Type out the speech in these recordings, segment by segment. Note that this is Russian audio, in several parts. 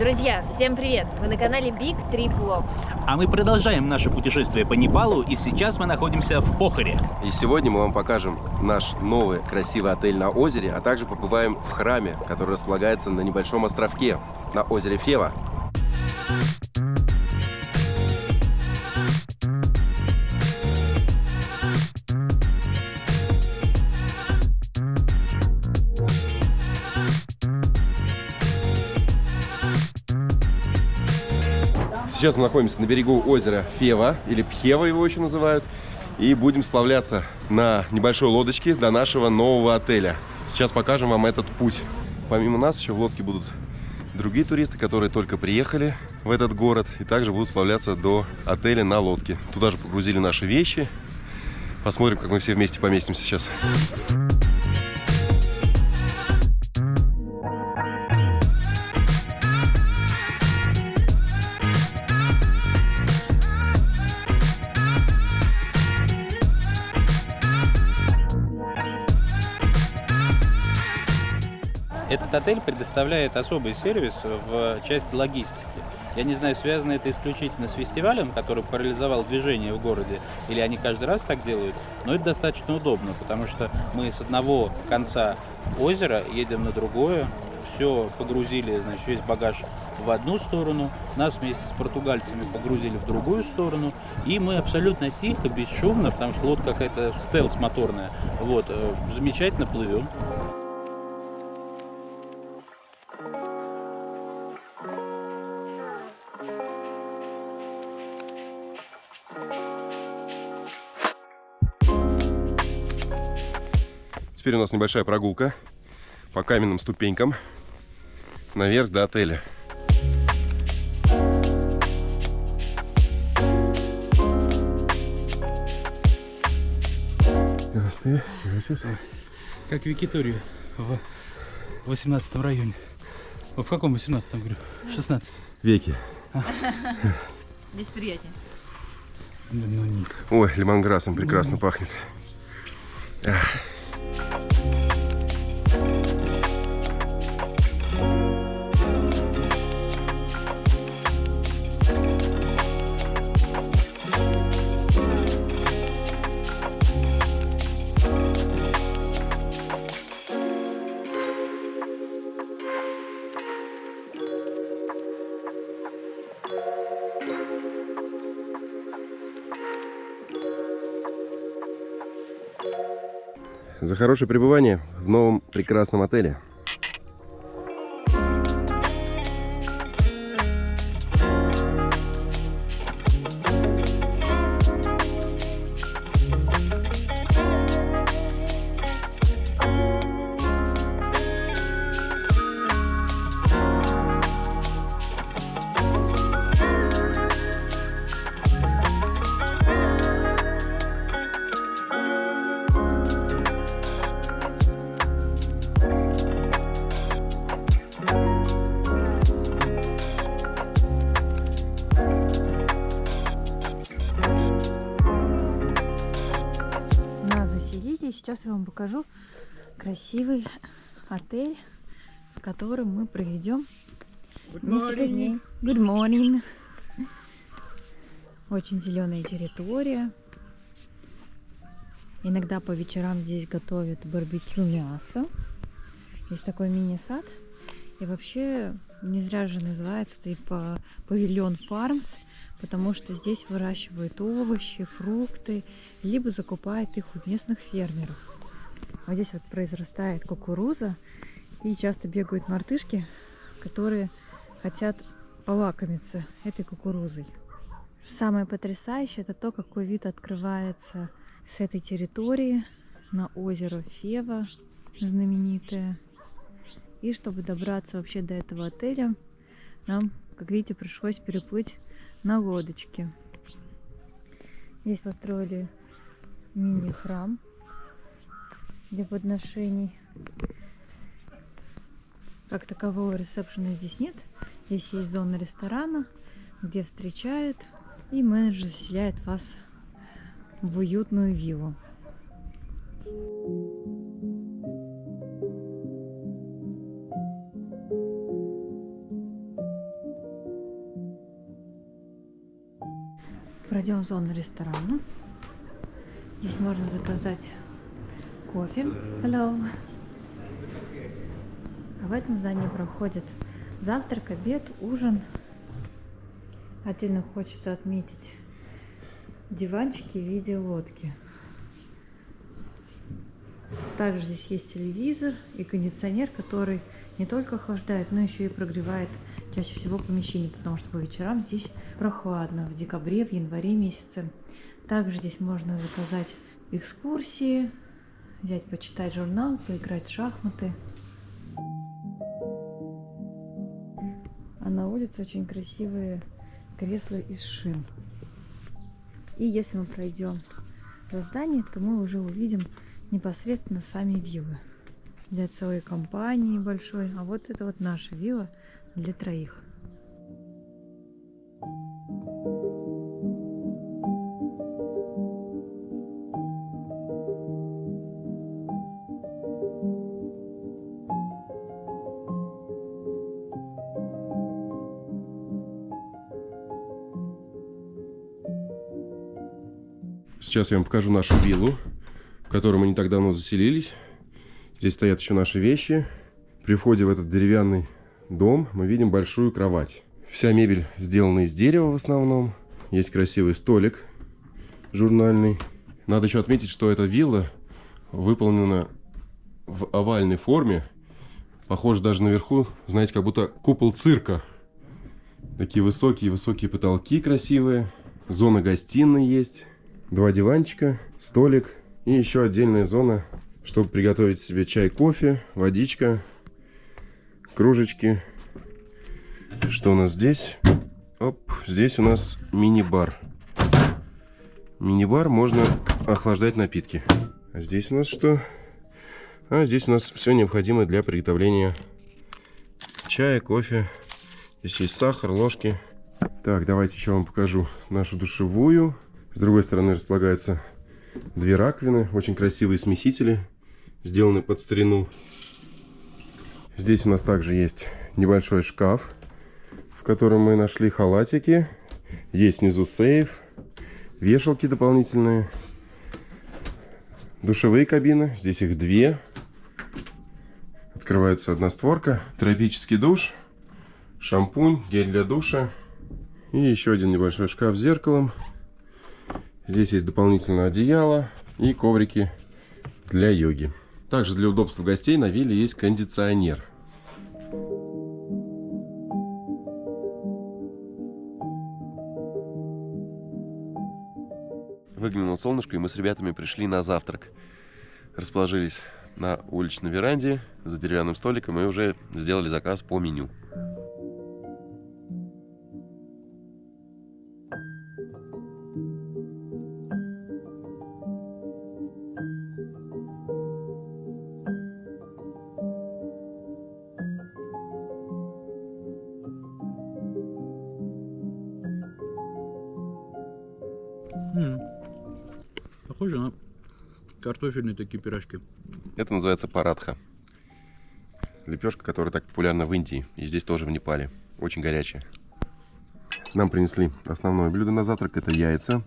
Друзья, всем привет! Вы на канале Big Trip Vlog. А мы продолжаем наше путешествие по Непалу, и сейчас мы находимся в Похоре. И сегодня мы вам покажем наш новый красивый отель на озере, а также побываем в храме, который располагается на небольшом островке на озере Фева. Сейчас мы находимся на берегу озера Фева, или Пхева его еще называют, и будем сплавляться на небольшой лодочке до нашего нового отеля. Сейчас покажем вам этот путь. Помимо нас еще в лодке будут другие туристы, которые только приехали в этот город, и также будут сплавляться до отеля на лодке. Туда же погрузили наши вещи. Посмотрим, как мы все вместе поместимся сейчас. Этот отель предоставляет особый сервис в части логистики. Я не знаю, связано это исключительно с фестивалем, который парализовал движение в городе, или они каждый раз так делают, но это достаточно удобно, потому что мы с одного конца озера едем на другое, все погрузили, значит, весь багаж в одну сторону, нас вместе с португальцами погрузили в другую сторону, и мы абсолютно тихо, бесшумно, потому что лодка какая-то стелс моторная, вот, замечательно плывем. Теперь у нас небольшая прогулка по каменным ступенькам наверх до отеля. Как в Якитории в 18-м районе. В каком 18-м, говорю? 16-м. Веки. Здесь приятнее. Ой, лемонграссом прекрасно пахнет. За хорошее пребывание в новом прекрасном отеле. Сейчас я вам покажу красивый отель, в котором мы проведем несколько дней. Good morning. Очень зеленая территория. Иногда по вечерам здесь готовят барбекю мясо. Есть такой мини-сад. И вообще не зря же называется типа павильон Farms, потому что здесь выращивают овощи, фрукты, либо закупают их у местных фермеров. Вот здесь вот произрастает кукуруза, и часто бегают мартышки, которые хотят полакомиться этой кукурузой. Самое потрясающее — это то, какой вид открывается с этой территории на озеро Фева, знаменитое. И чтобы добраться вообще до этого отеля, нам, как видите, пришлось переплыть на лодочке. Здесь построили мини-храм для подношений. Как такового ресепшена здесь нет. Здесь есть зона ресторана, где встречают, и менеджер заселяет вас в уютную виллу. Пройдем в зону ресторана. Здесь можно заказать кофе. Hello. А в этом здании проходит завтрак, обед, ужин. Отдельно хочется отметить диванчики в виде лодки. Также здесь есть телевизор и кондиционер, который не только охлаждает, но еще и прогревает чаще всего помещение, потому что по вечерам здесь прохладно в декабре, в январе месяце. Также здесь можно заказать экскурсии, взять почитать журнал, поиграть в шахматы. А на улице очень красивые кресла из шин. И если мы пройдем за здание, то мы уже увидим непосредственно сами виллы для целой компании большой. А вот это вот наша вилла для троих. Сейчас я вам покажу нашу виллу, в которой мы не так давно заселились. Здесь стоят еще наши вещи. При входе в этот деревянный дом мы видим большую кровать. Вся мебель сделана из дерева в основном. Есть красивый столик журнальный. Надо еще отметить, что эта вилла выполнена в овальной форме. Похоже даже наверху, знаете, как будто купол цирка. Такие высокие потолки красивые. Зона гостиной есть. 2 диванчика, столик и еще отдельная зона, чтобы приготовить себе чай, кофе, водичка, кружечки. Что у нас здесь? Оп, здесь у нас мини-бар. Мини-бар, можно охлаждать напитки. А здесь у нас что? А здесь у нас все необходимое для приготовления чая, кофе. Здесь есть сахар, ложки. Так, давайте еще вам покажу нашу душевую. С другой стороны располагаются 2 раковины, очень красивые смесители, сделаны под старину. Здесь у нас также есть небольшой шкаф, в котором мы нашли халатики. Есть внизу сейф, вешалки дополнительные, душевые кабины, здесь их 2. Открывается одна створка, тропический душ, шампунь, гель для душа и еще один небольшой шкаф с зеркалом. Здесь есть дополнительное одеяло и коврики для йоги. Также для удобства гостей на вилле есть кондиционер. Выглянуло солнышко, и мы с ребятами пришли на завтрак. Расположились на уличной веранде за деревянным столиком и уже сделали заказ по меню. Похоже на картофельные такие пирожки. Это называется парадха. Лепешка, которая так популярна в Индии. И здесь тоже в Непале. Очень горячая. Нам принесли основное блюдо на завтрак. Это яйца.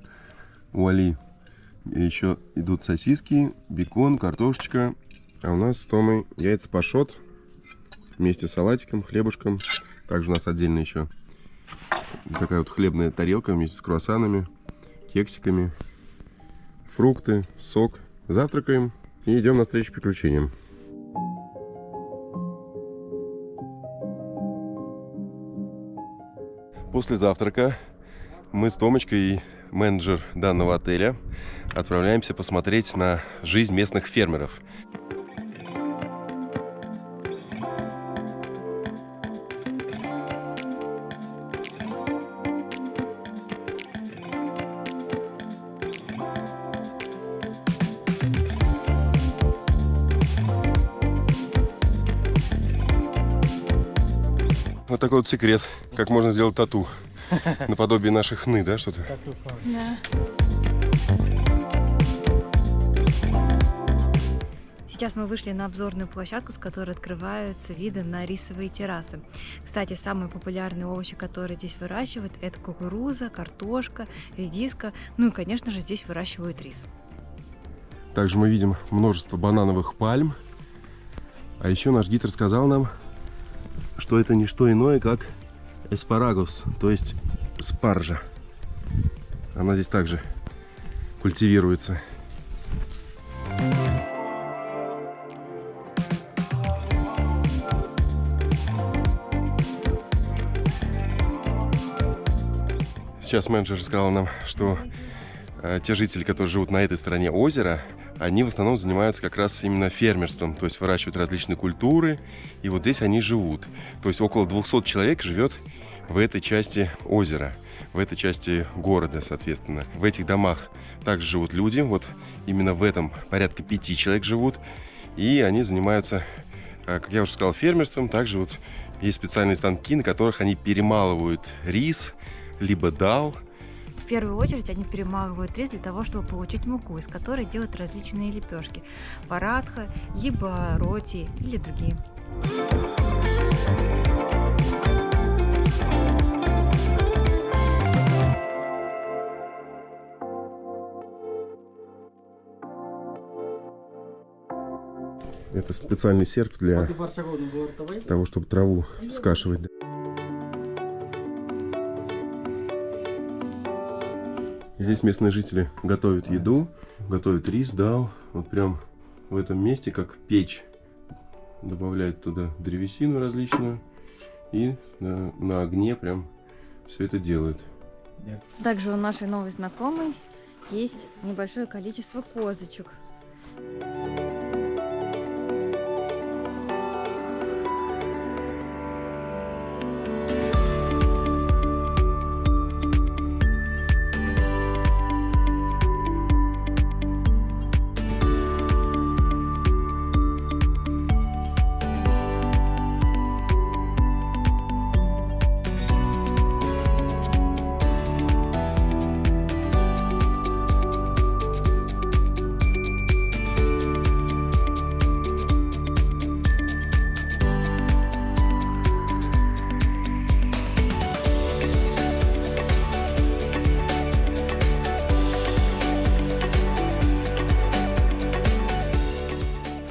У Али еще идут сосиски, бекон, картошечка. А у нас с Томой яйца пашот. Вместе с салатиком, хлебушком. Также у нас отдельно еще такая вот хлебная тарелка вместе с круассанами, кексиками, фрукты, сок. Завтракаем и идем навстречу приключениям. После завтрака мы с Томочкой и менеджер данного отеля отправляемся посмотреть на жизнь местных фермеров. Вот такой вот секрет, как можно сделать тату. Наподобие наших хны, да, что-то? Да. Сейчас мы вышли на обзорную площадку, с которой открываются виды на рисовые террасы. Кстати, самые популярные овощи, которые здесь выращивают, это кукуруза, картошка, редиска. Ну и, конечно же, здесь выращивают рис. Также мы видим множество банановых пальм. А еще наш гид рассказал нам, что это не что иное, как эспарагус, то есть спаржа. Она здесь также культивируется. Сейчас менеджер рассказал нам, что те жители, которые живут на этой стороне озера, они в основном занимаются как раз именно фермерством, то есть выращивают различные культуры, и вот здесь они живут. То есть около 200 человек живет в этой части озера, в этой части города, соответственно. В этих домах также живут люди, вот именно в этом порядка 5 человек живут, и они занимаются, как я уже сказал, фермерством. Также вот есть специальные станки, на которых они перемалывают рис, либо дал. В первую очередь они перемалывают рис для того, чтобы получить муку, из которой делают различные лепешки. Парадха, либо роти или другие. Это специальный серп для того, чтобы траву скашивать. Здесь местные жители готовят еду, готовят рис, дал. Вот прям в этом месте, как печь. Добавляют туда древесину различную. И на огне прям все это делают. Также у нашей новой знакомой есть небольшое количество козочек.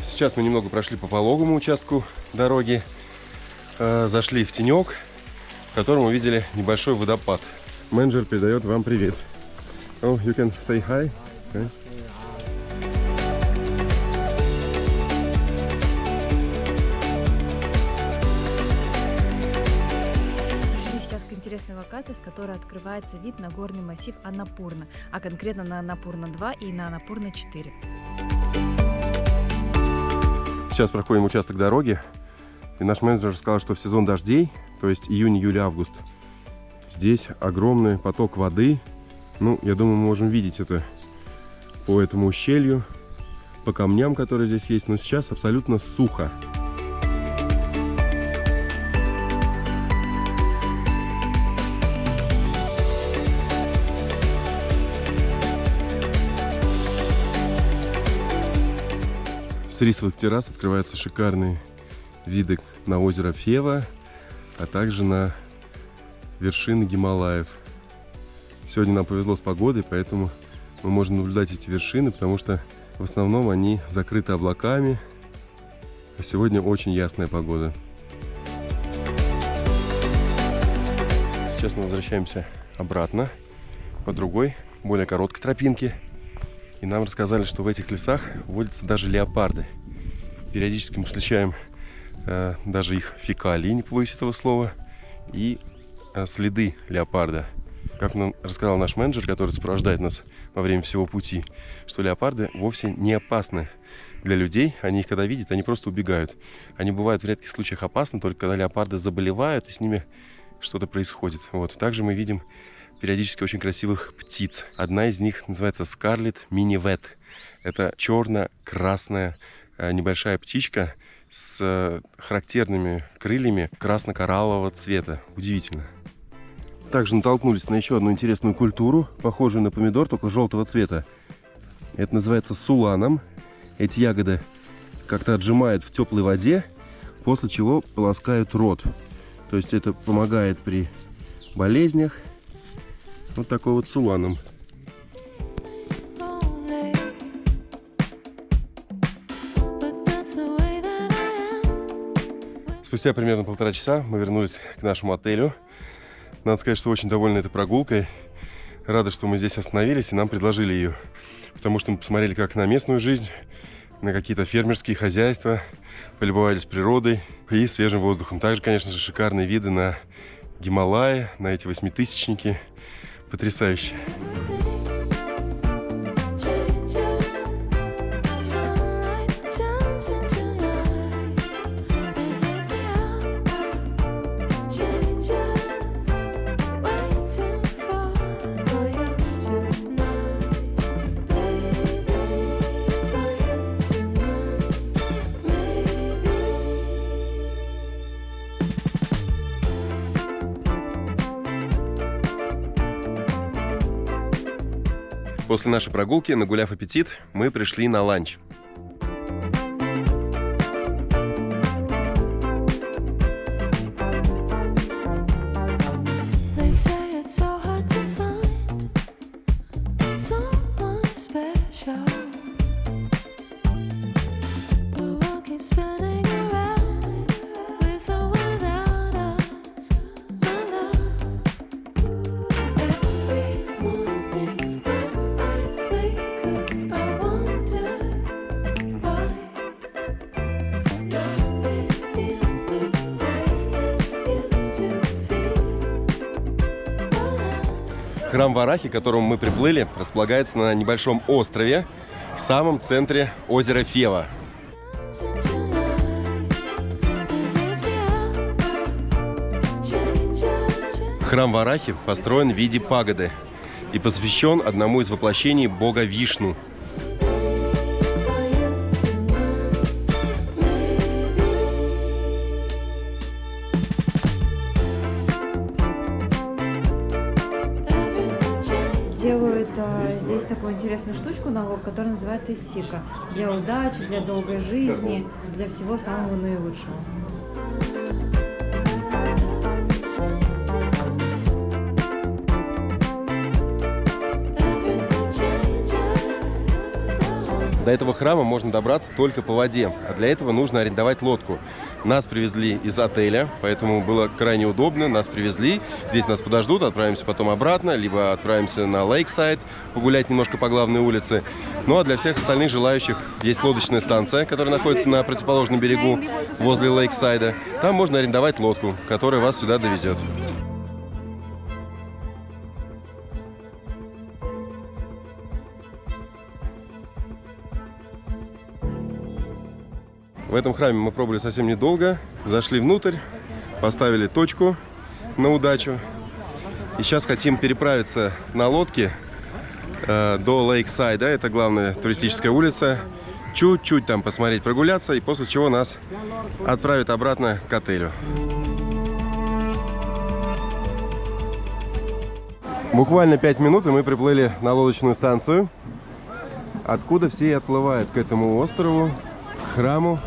Сейчас мы немного прошли по пологому участку дороги, зашли в тенек, в котором увидели небольшой водопад. Менеджер передает вам привет. Oh, you can say hi. Okay. Пришли сейчас к интересной локации, с которой открывается вид на горный массив Аннапурна, а конкретно на Аннапурна-2 и на Аннапурна-4. Сейчас проходим участок дороги, и наш менеджер сказал, что в сезон дождей, то есть июнь, июль, август, здесь огромный поток воды. Ну, я думаю, мы можем видеть это по этому ущелью, по камням, которые здесь есть, но сейчас абсолютно сухо. С рисовых террас открываются шикарные виды на озеро Фева, а также на вершины Гималаев. Сегодня нам повезло с погодой, поэтому мы можем наблюдать эти вершины, потому что в основном они закрыты облаками, а сегодня очень ясная погода. Сейчас мы возвращаемся обратно по другой, более короткой тропинке. И нам рассказали, что в этих лесах водятся даже леопарды. Периодически мы встречаем даже их фекалии, не побоюсь этого слова, и следы леопарда. Как нам рассказал наш менеджер, который сопровождает нас во время всего пути, что леопарды вовсе не опасны для людей. Они их когда видят, они просто убегают. Они бывают в редких случаях опасны, только когда леопарды заболевают, и с ними что-то происходит. Вот. Также мы видим периодически очень красивых птиц. Одна из них называется Scarlet Minivet. Это черно-красная небольшая птичка с характерными крыльями красно-кораллового цвета. Удивительно. Также натолкнулись на еще одну интересную культуру, похожую на помидор, только желтого цвета. Это называется суланом. Эти ягоды как-то отжимают в теплой воде, после чего полоскают рот. То есть это помогает при болезнях. Вот такой вот суланом. Спустя примерно 1,5 часа мы вернулись к нашему отелю. Надо сказать, что очень довольны этой прогулкой. Рады, что мы здесь остановились и нам предложили ее. Потому что мы посмотрели как на местную жизнь, на какие-то фермерские хозяйства, полюбовались природой и свежим воздухом. Также, конечно же, шикарные виды на Гималаи, на эти 8-тысячники. Потрясающе. После нашей прогулки, нагуляв аппетит, мы пришли на ланч. Храм Варахи, к которому мы приплыли, располагается на небольшом острове в самом центре озера Фева. Храм Варахи построен в виде пагоды и посвящен одному из воплощений бога Вишну. Делают здесь такую интересную штучку, которая называется тика. Для удачи, для долгой жизни, для всего самого наилучшего. До этого храма можно добраться только по воде, а для этого нужно арендовать лодку. Нас привезли из отеля, поэтому было крайне удобно. Нас привезли, здесь нас подождут, отправимся потом обратно, либо отправимся на Лейксайд, погулять немножко по главной улице. Ну а для всех остальных желающих есть лодочная станция, которая находится на противоположном берегу, возле Лейксайда. Там можно арендовать лодку, которая вас сюда довезет. В этом храме мы пробыли совсем недолго, зашли внутрь, поставили точку на удачу. И сейчас хотим переправиться на лодке до Лейксайда, это главная туристическая улица. Чуть-чуть там посмотреть, прогуляться, и после чего нас отправят обратно к отелю. Буквально 5 минут, и мы приплыли на лодочную станцию, откуда все и отплывают к этому острову, к храму.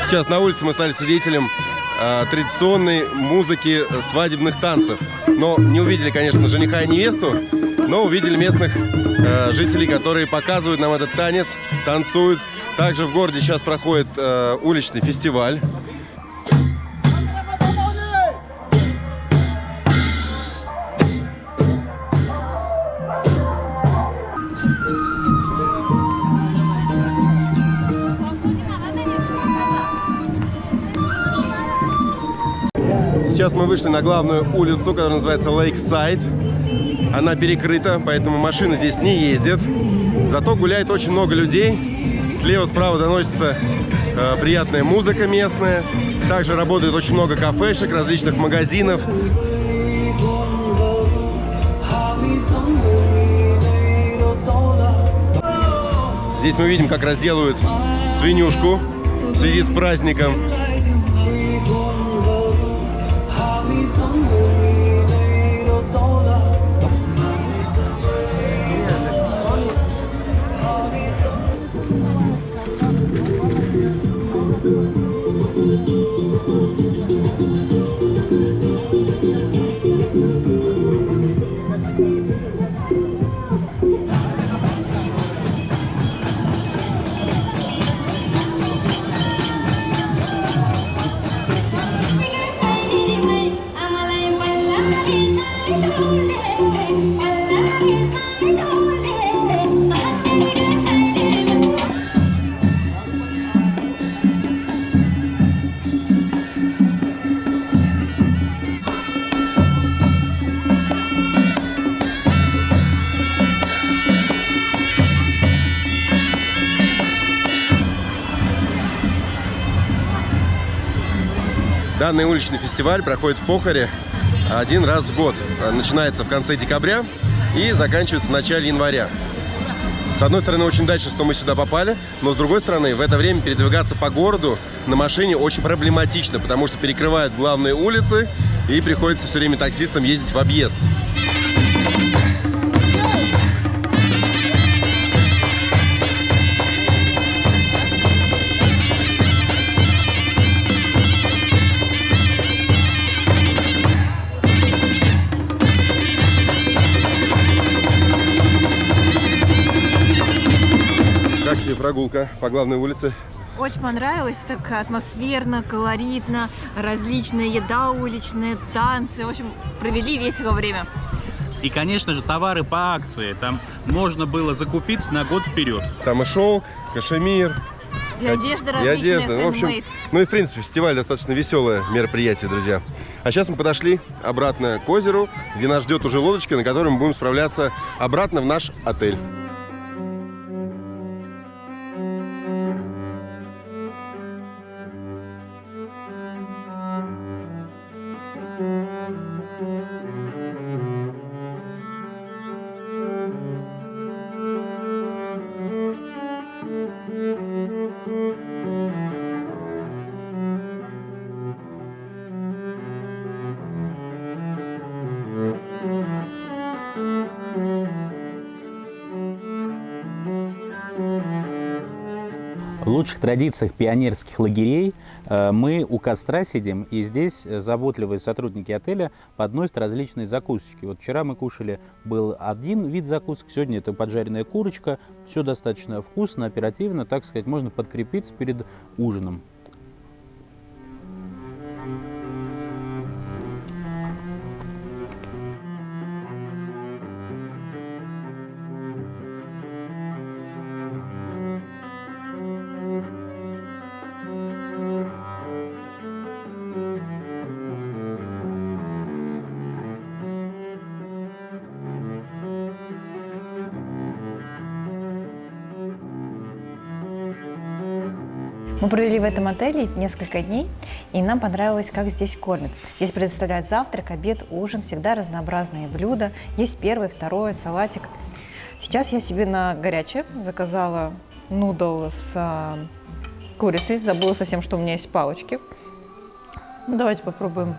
Сейчас на улице мы стали свидетелем традиционной музыки свадебных танцев. Но не увидели, конечно, жениха и невесту, но увидели местных жителей, которые показывают нам этот танец, танцуют. Также в городе сейчас проходит уличный фестиваль. Сейчас Сейчас мы вышли на главную улицу, которая называется Lakeside. Она перекрыта, поэтому машины здесь не ездят. Зато гуляет очень много людей. Слева-справа доносится приятная музыка местная. Также работает очень много кафешек, различных магазинов. Здесь мы видим, как разделывают свинюшку в связи с праздником. Данный уличный фестиваль проходит в Похоре один раз в год. Начинается в конце декабря и заканчивается в начале января. С одной стороны, очень дальше, что мы сюда попали, но с другой стороны, в это время передвигаться по городу на машине очень проблематично, потому что перекрывают главные улицы и приходится все время таксистам ездить в объезд. Как тебе прогулка по главной улице? Очень понравилось, так атмосферно, колоритно, различная еда уличная, танцы. В общем, провели весело время. И, конечно же, товары по акции. Там можно было закупиться на год вперед. Там и шелк, кашемир, И одежда и различная, одежда. В общем, handmade. ну и в принципе фестиваль достаточно веселое мероприятие, друзья. А сейчас мы подошли обратно к озеру, где нас ждет уже лодочка, на которой мы будем справляться обратно в наш отель. В лучших традициях пионерских лагерей мы у костра сидим, и здесь заботливые сотрудники отеля подносят различные закусочки. Вот вчера мы кушали, был один вид закусок, сегодня это поджаренная курочка. Все достаточно вкусно, оперативно, так сказать, можно подкрепиться перед ужином. Мы провели в этом отеле несколько дней, и нам понравилось, как здесь кормят. Здесь предоставляют завтрак, обед, ужин, всегда разнообразные блюда. Есть первый, второй, салатик. Сейчас я себе на горячее заказала нудл с курицей. Забыла совсем, что у меня есть палочки. Ну, давайте попробуем.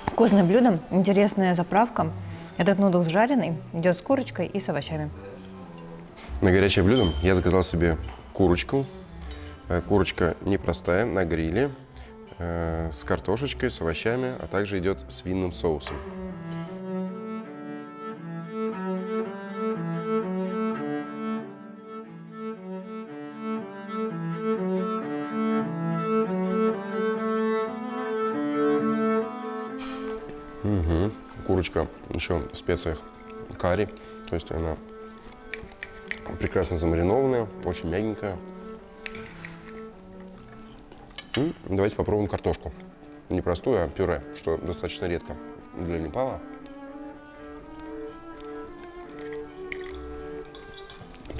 Вкусное блюдо, интересная заправка. Этот нудл жареный, идет с курочкой и с овощами. На горячее блюдо я заказал себе курочку. Курочка непростая, на гриле, с картошечкой, с овощами, а также идет с винным соусом. Курочка еще в специях карри, то есть она Прекрасно замаринованная, очень мягенькая. Давайте попробуем картошку. Не простую, а пюре, что достаточно редко для Непала.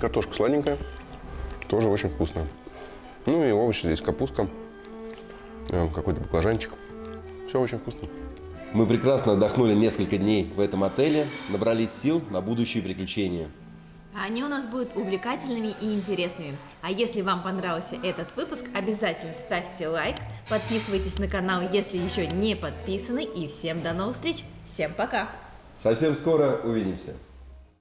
Картошка сладенькая, тоже очень вкусная. Ну и овощи здесь, капустка, какой-то баклажанчик. Все очень вкусно. Мы прекрасно отдохнули несколько дней в этом отеле, набрались сил на будущие приключения. Они у нас будут увлекательными и интересными. А если вам понравился этот выпуск, обязательно ставьте лайк, подписывайтесь на канал, если еще не подписаны. И всем до новых встреч. Всем пока! Совсем скоро увидимся.